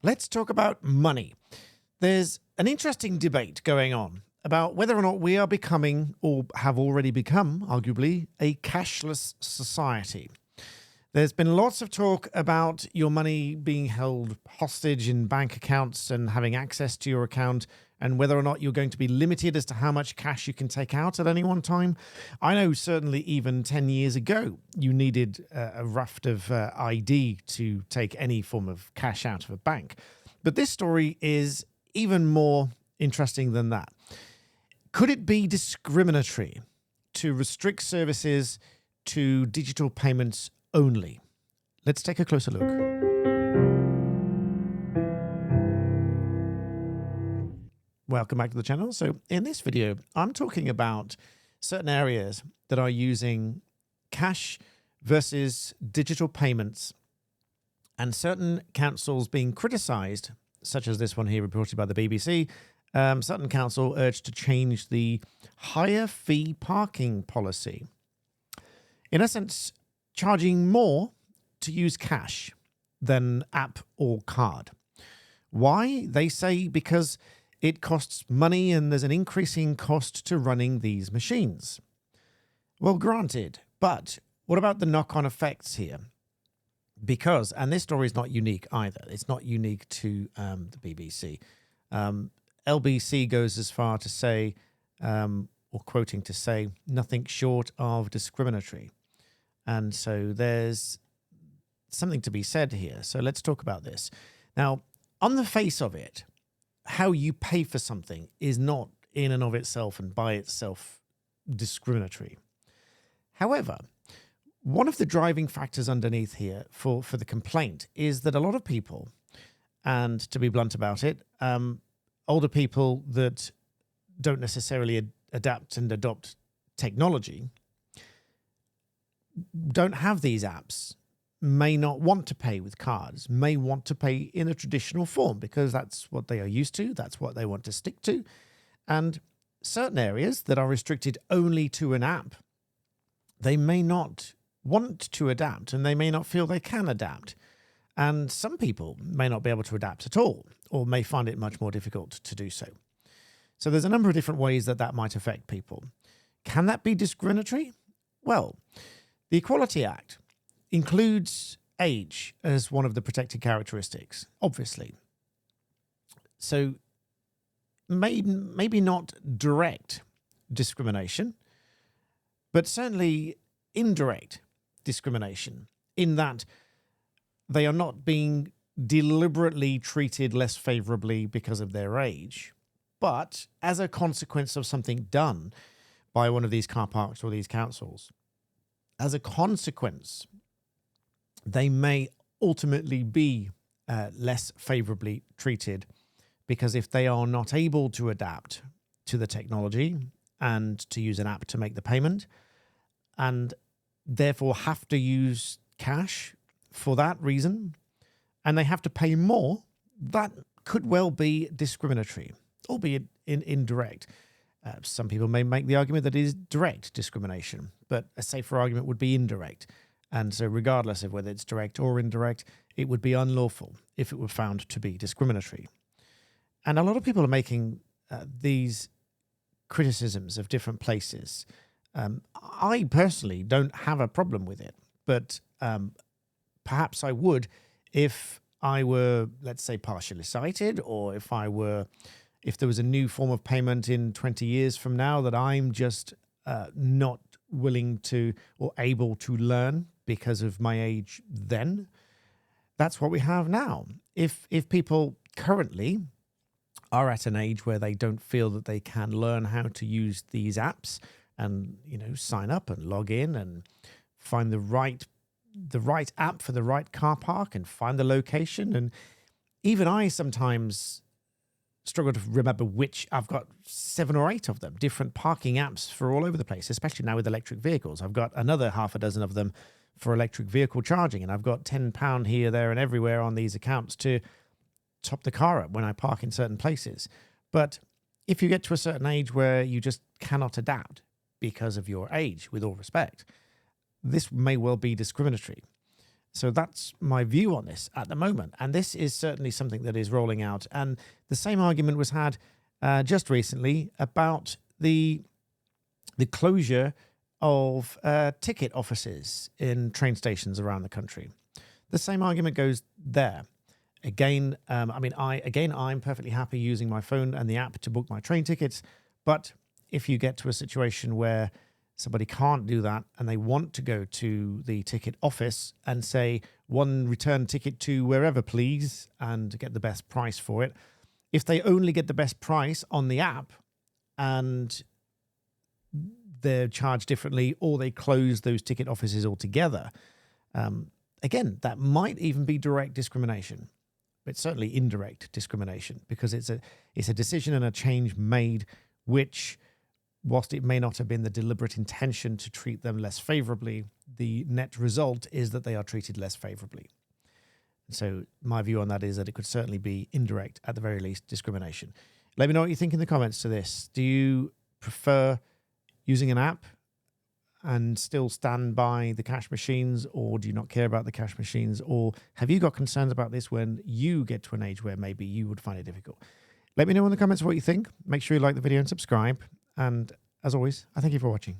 Let's talk about money. There's an interesting debate going on about whether or not we are becoming, or have already become, arguably, a cashless society. There's been lots of talk about your money being held hostage in bank accounts and having access to your account, and whether or not you're going to be limited as to how much cash you can take out at any one time. I know certainly even 10 years ago, you needed a raft of ID to take any form of cash out of a bank. But this story is even more interesting than that. Could it be discriminatory to restrict services to digital payments only? Let's take a closer look. Welcome back to the channel. So in this video, I'm talking about certain areas that are using cash versus digital payments, and certain councils being criticized, such as this one here reported by the BBC. Certain council urged to change the higher fee parking policy. In essence, charging more to use cash than app or card. Why? They say because it costs money and there's an increasing cost to running these machines. Well, granted, but what about the knock-on effects here? Because, and this story is not unique either. It's not unique to the BBC. LBC goes as far to say, or quoting to say, nothing short of discriminatory. And so there's something to be said here. So let's talk about this. Now, on the face of it, how you pay for something is not in and of itself and by itself discriminatory. However, one of the driving factors underneath here for the complaint is that a lot of people, and to be blunt about it, older people that don't necessarily adapt and adopt technology, don't have these apps, may not want to pay with cards, may want to pay in a traditional form because that's what they are used to, that's what they want to stick to. And certain areas that are restricted only to an app, they may not want to adapt and they may not feel they can adapt. And some people may not be able to adapt at all, or may find it much more difficult to do so. So there's a number of different ways that that might affect people. Can that be discriminatory? Well, the Equality Act includes age as one of the protected characteristics, obviously. So maybe not direct discrimination, but certainly indirect discrimination, in that they are not being deliberately treated less favorably because of their age, but as a consequence of something done by one of these car parks or these councils. As a consequence, they may ultimately be less favorably treated, because if they are not able to adapt to the technology and to use an app to make the payment, and therefore have to use cash for that reason, and they have to pay more, that could well be discriminatory, albeit indirect. Some people may make the argument that it is direct discrimination, but a safer argument would be indirect. And so regardless of whether it's direct or indirect, it would be unlawful if it were found to be discriminatory. And a lot of people are making these criticisms of different places. I personally don't have a problem with it, but perhaps I would if I were, let's say, partially sighted, or if there was a new form of payment in 20 years from now that I'm just not willing to or able to learn because of my age then. That's what we have now. If people currently are at an age where they don't feel that they can learn how to use these apps and, sign up and log in and find the right app for the right car park and find the location. And even I sometimes struggle to remember which. I've got 7 or 8 of them, different parking apps for all over the place, especially now with electric vehicles. I've got another half a dozen of them for electric vehicle charging, and I've got £10 here, there, and everywhere on these accounts to top the car up when I park in certain places. But if you get to a certain age where you just cannot adapt because of your age, with all respect, this may well be discriminatory. So that's my view on this at the moment. And this is certainly something that is rolling out. And the same argument was had just recently about the closure of ticket offices in train stations around the country. The same argument goes there. Again, I'm perfectly happy using my phone and the app to book my train tickets. But if you get to a situation where somebody can't do that and they want to go to the ticket office and say, one return ticket to wherever, please, and get the best price for it, if they only get the best price on the app and they're charged differently, or they close those ticket offices altogether, again, that might even be direct discrimination. But certainly indirect discrimination, because it's a decision and a change made which, whilst it may not have been the deliberate intention to treat them less favorably, the net result is that they are treated less favorably. So my view on that is that it could certainly be indirect, at the very least, discrimination. Let me know what you think in the comments to this. Do you prefer using an app and still stand by the cash machines, or do you not care about the cash machines? Or have you got concerns about this when you get to an age where maybe you would find it difficult? Let me know in the comments what you think. Make sure you like the video and subscribe. And as always, I thank you for watching.